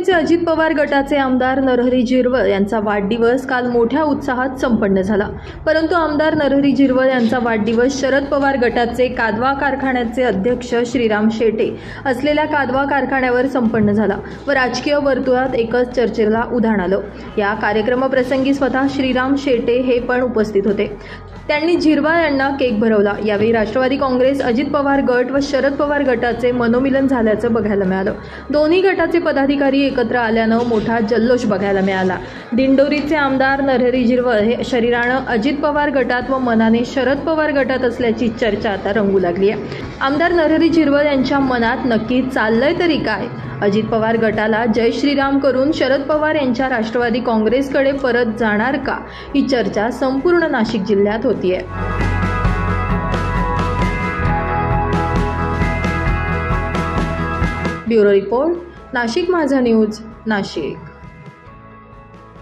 दिंडोरीचे अजित पवार गटाचे आमदार नरहरी झिरवळ यांचा वाढदिवस काल मोठ्या उत्साहात संपन्न झाला। परंतु आमदार नरहरी झिरवळ यांचा वाढदिवस शरद पवार गटाचे कादवा कारखान्याचे अध्यक्ष श्रीराम शेटे असलेल्या कादवा कारखान्यावर संपन्न झाला व राजकीय वर्तुळात एकच चर्चेला उधाण आलं। या कार्यक्रमाप्रसंगी स्वतः श्रीराम शेटे हे पण उपस्थित होते। त्यांनी झिरवळ यांना केक भरवला। यावेळी राष्ट्रवादी काँग्रेस, अजित पवार गट व शरद पवार गटाचे मनोमिलन झाल्याचं बघायला मिळालं। दोन्ही गटाचे पदाधिकारी एकत्र आल्यानं मोठा जल्लोष बघायला मिळाला। दिंडोरीचे आमदार नरहरी झिरवळ हे शरीरानं अजित पवार गटात व मनाने शरद पवार गटात असल्याची चर्चा आता रंगू लागली आहे। आमदार नरहरी झिरवळ यांच्या मनात नक्की चाललंय तरी काय? अजित पवार गटाला जय श्रीराम करून शरद पवार यांच्या राष्ट्रवादी काँग्रेसकडे परत जाणार का? ही चर्चा संपूर्ण नाशिक जिल्ह्यात होतीये। ब्युरो रिपोर्ट, नाशिक माझा न्यूज, नाशिक।